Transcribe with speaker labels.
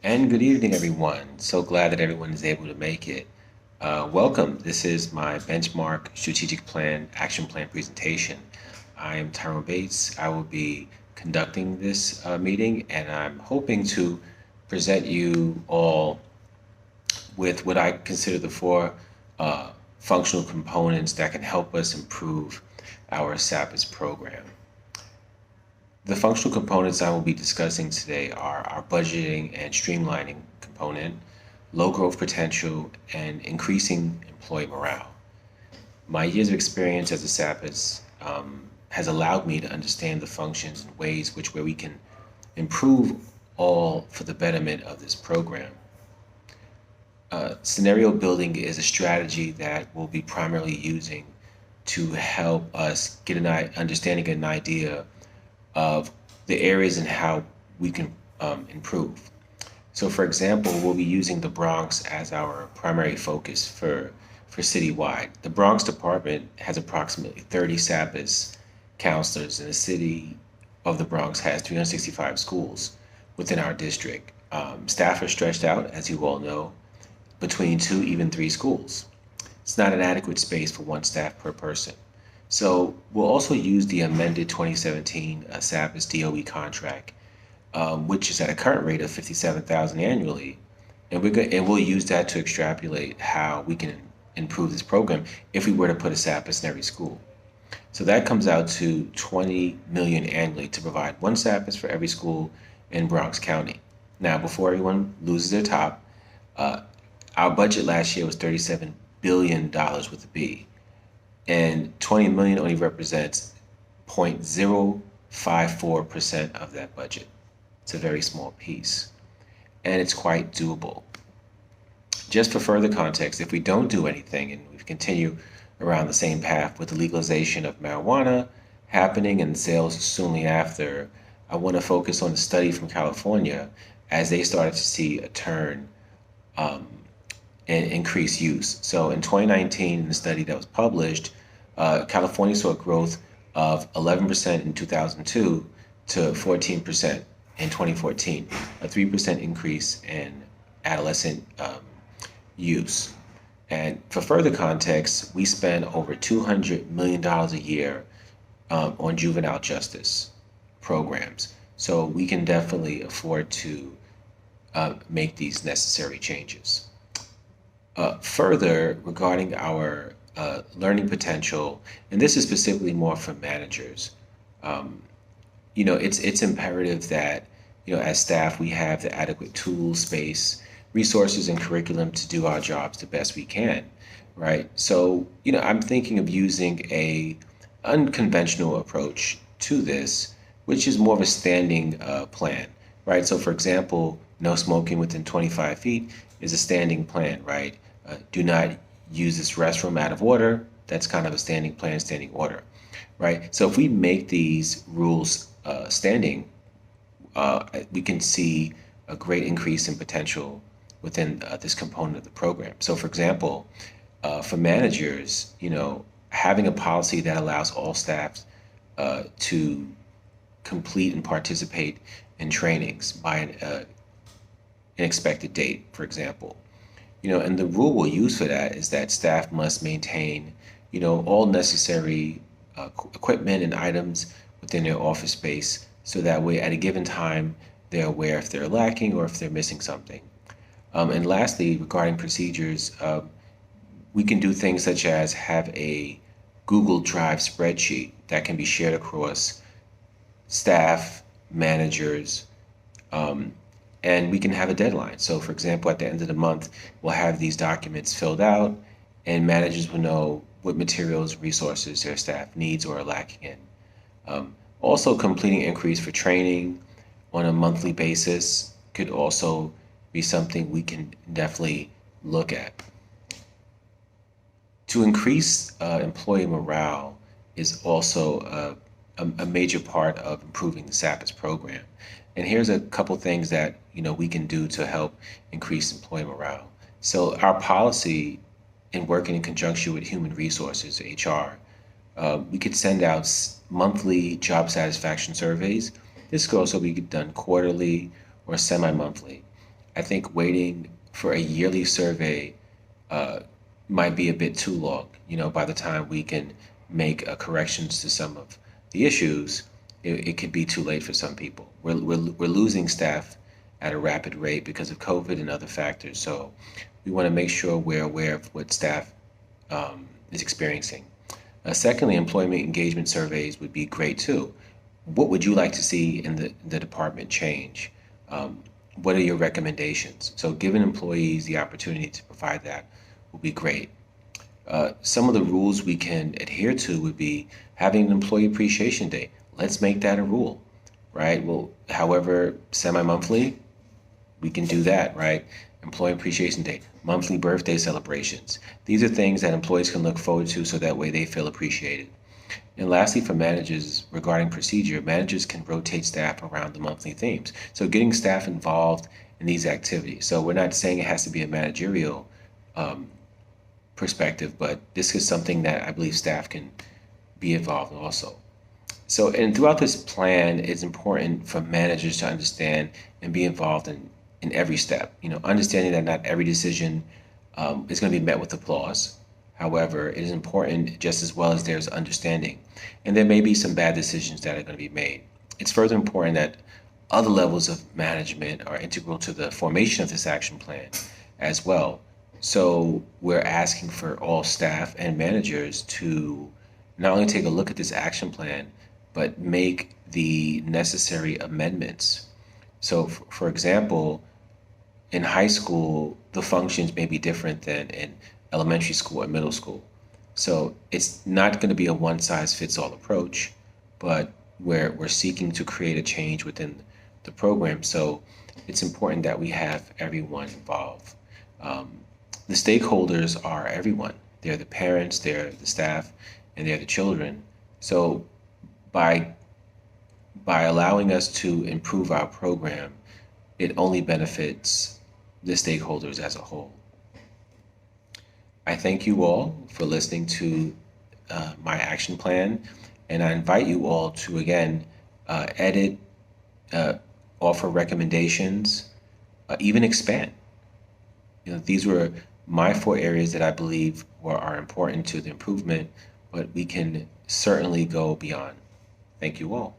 Speaker 1: And good evening, everyone. So glad that everyone is able to make it. Welcome. This is my benchmark strategic plan, action plan presentation. I am Tyrone Bates. I will be conducting this meeting, and I'm hoping to present you all with what I consider the four functional components that can help us improve our SAPIS program. The functional components I will be discussing today are our budgeting and streamlining component, low growth potential, and increasing employee morale. My years of experience as a SAPist has allowed me to understand the functions and ways which where we can improve all for the betterment of this program. Scenario building is a strategy that we'll be primarily using to help us get an understanding and an idea of the areas and how we can improve. So, for example, we'll be using the Bronx as our primary focus for citywide. The Bronx department has approximately 30 SAPIS counselors, and the city of the Bronx has 365 schools within our district. Staff are stretched out, as you all know, between two, even three schools. It's not an adequate space for one staff per person. So we'll also use the amended 2017 SAPIS DOE contract, which is at a current rate of 57,000 annually, and we'll use that to extrapolate how we can improve this program if we were to put a SAPIS in every school. So that comes out to 20 million annually to provide one SAPIS for every school in Bronx County. Now, before everyone loses their top, uh, our budget last year was $37 billion dollars with a B, and 20 million only represents 0.054% of that budget. It's a very small piece, and it's quite doable. Just for further context, if we don't do anything and we continue around the same path with the legalization of marijuana happening and sales soonly after, I want to focus on the study from California as they started to see a turn um, and increased use. So in 2019, in the study that was published, California saw a growth of 11% in 2002 to 14% in 2014, a 3% increase in adolescent use. And for further context, we spend over $200 million dollars a year on juvenile justice programs. So we can definitely afford to make these necessary changes. Further, regarding our learning potential, and this is specifically more for managers, um, it's imperative that as staff we have the adequate tools, space, resources, and curriculum to do our jobs the best we can, right? So I'm thinking of using a unconventional approach to this, which is more of a standing plan, right? So, for example, no smoking within 25 feet is a standing plan, right? Do not use this restroom out of order. That's kind of a standing plan, standing order, right? So if we make these rules standing, we can see a great increase in potential within this component of the program. So, for example, for managers, having a policy that allows all staff to complete and participate in trainings by an expected date, for example. And the rule we'll use for that is that staff must maintain, all necessary equipment and items within their office space, so that way at a given time they're aware if they're lacking or if they're missing something. And lastly, regarding procedures, we can do things such as have a Google Drive spreadsheet that can be shared across staff, managers, um, and we can have a deadline. So, for example, at the end of the month, we'll have these documents filled out, and managers will know what materials, resources their staff needs or are lacking in. Also, completing inquiries for training on a monthly basis could also be something we can definitely look at. To increase employee morale is also a major part of improving the SAPIS program. And here's a couple things that we can do to help increase employee morale. So our policy in working in conjunction with human resources, HR, we could send out monthly job satisfaction surveys. This could also be done quarterly or semi-monthly. I think waiting for a yearly survey uh, might be a bit too long. By the time we can make corrections to some of the issues, it could be too late for some people. We're losing staff at a rapid rate because of COVID and other factors. So we want to make sure we're aware of what staff is experiencing. Secondly, employment engagement surveys would be great too. What would you like to see in the department change? Um, what are your recommendations? So, giving employees the opportunity to provide that would be great. Some of the rules we can adhere to would be having an employee appreciation day. Let's make that a rule, right? Well, however, semi-monthly, we can do that, right? Employee Appreciation Day, monthly birthday celebrations. These are things that employees can look forward to so that way they feel appreciated. And lastly, for managers, regarding procedure, managers can rotate staff around the monthly themes. So getting staff involved in these activities. So we're not saying it has to be a managerial um, perspective, but this is something that I believe staff can be involved in also. So, and throughout this plan, it's important for managers to understand and be involved in every step. Understanding that not every decision is going to be met with applause. However, it is important just as well as there's understanding. And there may be some bad decisions that are going to be made. It's further important that other levels of management are integral to the formation of this action plan as well. So we're asking for all staff and managers to not only take a look at this action plan, but make the necessary amendments. So, for example, in high school, the functions may be different than in elementary school and middle school. So it's not going to be a one size fits all approach, but we're seeking to create a change within the program. So it's important that we have everyone involved. Um, the stakeholders are everyone. They're the parents, they're the staff, and they're the children. So by by allowing us to improve our program, it only benefits the stakeholders as a whole. I thank you all for listening to my action plan, and I invite you all to again edit, uh, offer recommendations, even expand. These were my four areas that I believe are important to the improvement, but we can certainly go beyond. Thank you all.